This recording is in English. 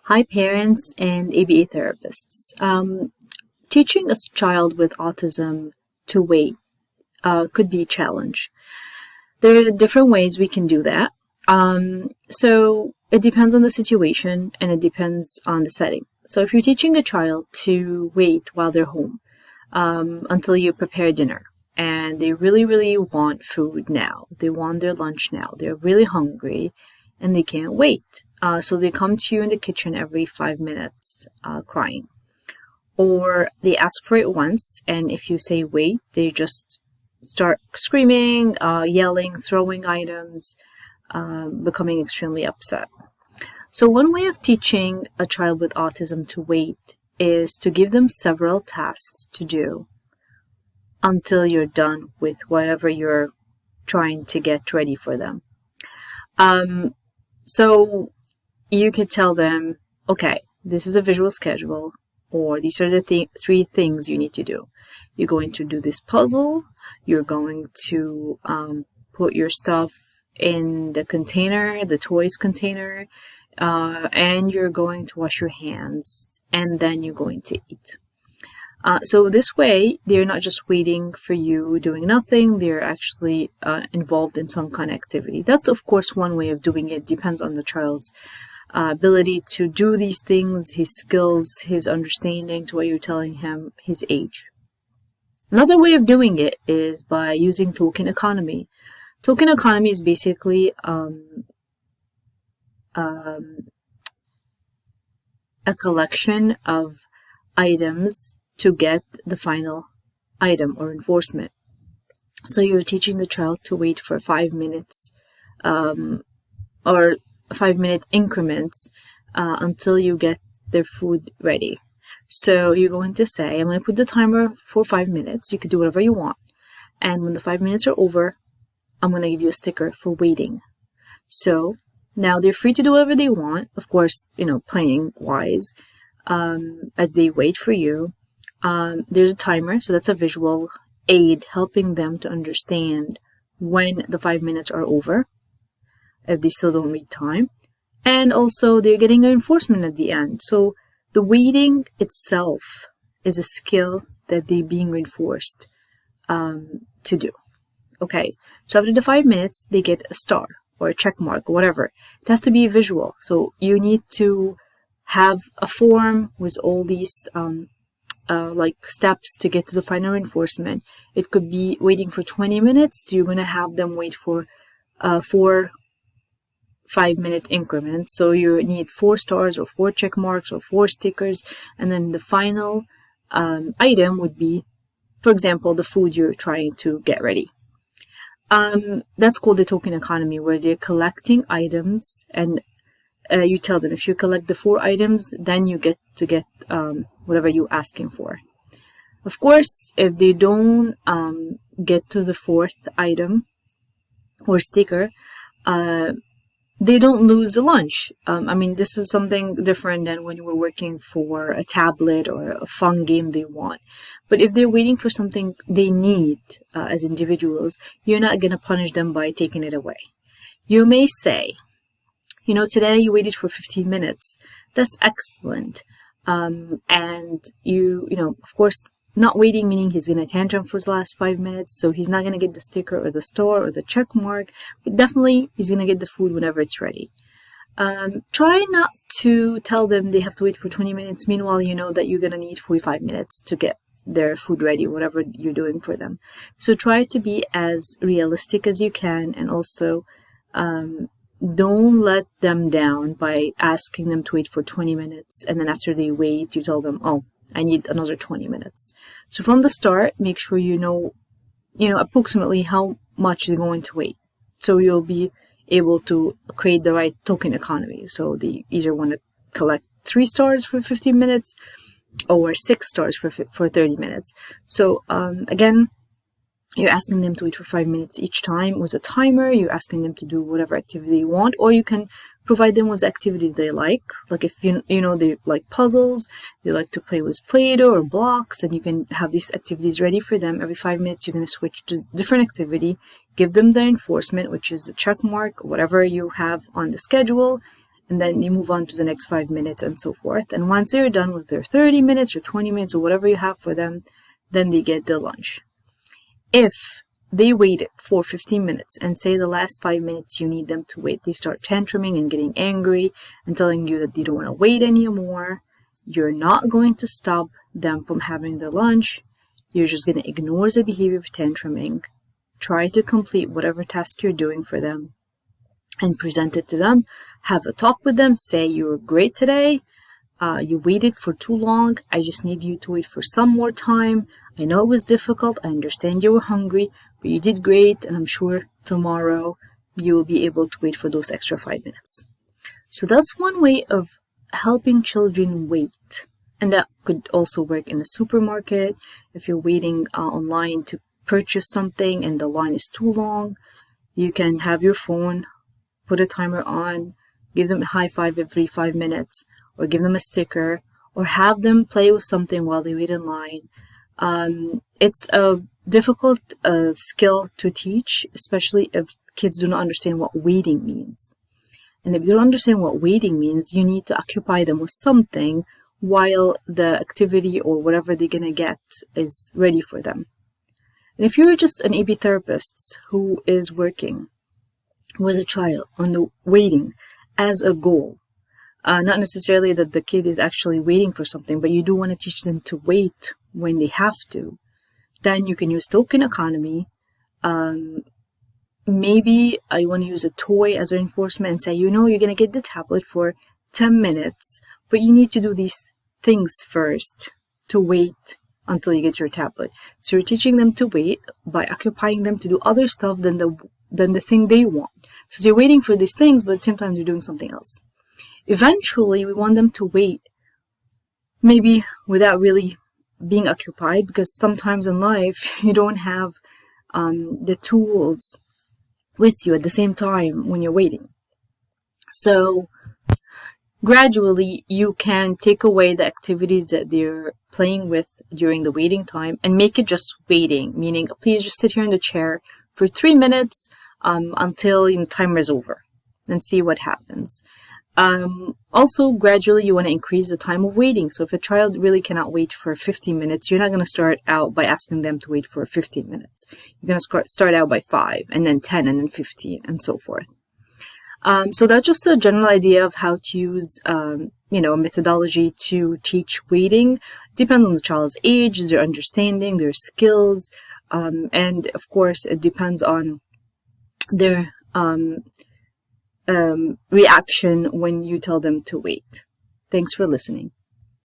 Hi, parents and ABA therapists. Teaching a child with autism to wait could be a challenge. There are different ways we can do that. So it depends on the situation and it depends on the setting. So if you're teaching a child to wait while they're home until you prepare dinner and they really, really want food now, they want their lunch now, they're really hungry and they can't wait. So they come to you in the kitchen every 5 minutes crying. Or they ask for it once, and if you say wait, they just start screaming, yelling, throwing items, becoming extremely upset. So one way of teaching a child with autism to wait is to give them several tasks to do until you're done with whatever you're trying to get ready for them. So you could tell them, okay, this is a visual schedule, or these are the three things you need to do. You're going to do this puzzle, you're going to put your stuff in the container, the toys container, and you're going to wash your hands, and then you're going to eat. So this way, they're not just waiting for you doing nothing, they're actually involved in some kind of activity. That's, of course, one way of doing it. Depends on the child's ability to do these things, his skills, his understanding to what you're telling him, his age. Another way of doing it is by using token economy. Token economy is basically a collection of items to get the final item or enforcement. So you're teaching the child to wait for 5 minutes or 5-minute increments until you get their food ready. So you're going to say, I'm going to put the timer for 5 minutes. You can do whatever you want. And when the 5 minutes are over, I'm going to give you a sticker for waiting. So now they're free to do whatever they want. Of course, playing wise, as they wait for you. There's a timer, so that's a visual aid helping them to understand when the 5 minutes are over, if they still don't read time. And also, they're getting an enforcement at the end. So the waiting itself is a skill that they're being reinforced to do. Okay, so after the 5 minutes, they get a star or a check mark or whatever. It has to be visual. So you need to have a form with all these steps to get to the final enforcement. It could be waiting for 20 minutes. You're going to have them wait for 4 5-minute increments. So you need 4 stars or 4 check marks or 4 stickers. And then the final item would be, for example, the food you're trying to get ready. That's called the token economy, where they're collecting items and you tell them if you collect the 4 items, then you get to get whatever you're asking for. Of course, if they don't get to the 4th item or sticker, they don't lose the lunch. This is something different than when you were working for a tablet or a fun game they want. But if they're waiting for something they need as individuals, you're not going to punish them by taking it away. You may say, today you waited for 15 minutes. That's excellent. And of course, not waiting meaning he's going to tantrum for the last 5 minutes, so he's not going to get the sticker or the star or the check mark, but definitely he's going to get the food whenever it's ready. Try not to tell them they have to wait for 20 minutes. Meanwhile, you know that you're going to need 45 minutes to get their food ready, whatever you're doing for them. So try to be as realistic as you can, and also don't let them down by asking them to wait for 20 minutes, and then after they wait, you tell them, oh, I need another 20 minutes. So from the start, make sure you know approximately how much they're going to wait. So you'll be able to create the right token economy. So they either want to collect 3 stars for 15 minutes or 6 stars for 30 minutes. So again, you're asking them to wait for 5 minutes each time with a timer. You're asking them to do whatever activity you want, or you can provide them with activity they like. Like if they like puzzles, they like to play with Play-Doh or blocks, and you can have these activities ready for them. Every 5 minutes, you're going to switch to a different activity, give them the enforcement, which is a check mark, whatever you have on the schedule, and then they move on to the next 5 minutes and so forth. And once they're done with their 30 minutes or 20 minutes or whatever you have for them, then they get their lunch. If they waited for 15 minutes and say the last 5 minutes you need them to wait, they start tantruming and getting angry and telling you that they don't want to wait anymore, you're not going to stop them from having their lunch. You're just going to ignore the behavior of tantruming, try to complete whatever task you're doing for them, and present it to them. Have a talk with them. Say, you were great today. You waited for too long. I just need you to wait for some more time. I know it was difficult. I understand you were hungry, but you did great. And I'm sure tomorrow you will be able to wait for those extra 5 minutes. So that's one way of helping children wait. And that could also work in the supermarket. If you're waiting online to purchase something and the line is too long, you can have your phone, put a timer on, give them a high five every 5 minutes, or give them a sticker, or have them play with something while they wait in line. It's a difficult skill to teach, especially if kids do not understand what waiting means. And if they don't understand what waiting means, you need to occupy them with something while the activity or whatever they're going to get is ready for them. And if you're just an AB therapist who is working with a child on the waiting as a goal, not necessarily that the kid is actually waiting for something, but you do want to teach them to wait when they have to, then you can use token economy. Maybe I want to use a toy as an reinforcement and say, you're going to get the tablet for 10 minutes, but you need to do these things first to wait until you get your tablet. So you're teaching them to wait by occupying them to do other stuff than the thing they want. So they're waiting for these things, but at the same time they're doing something else. Eventually, we want them to wait, maybe without really being occupied, because sometimes in life you don't have the tools with you at the same time when you're waiting. So gradually, you can take away the activities that they're playing with during the waiting time and make it just waiting, meaning please just sit here in the chair for 3 minutes until timer is over and see what happens. Also, gradually, you want to increase the time of waiting. So if a child really cannot wait for 15 minutes, you're not going to start out by asking them to wait for 15 minutes. You're going to start out by 5, and then 10, and then 15, and so forth. So that's just a general idea of how to use, a methodology to teach waiting. Depends on the child's age, their understanding, their skills, and of course, it depends on their reaction when you tell them to wait. Thanks for listening.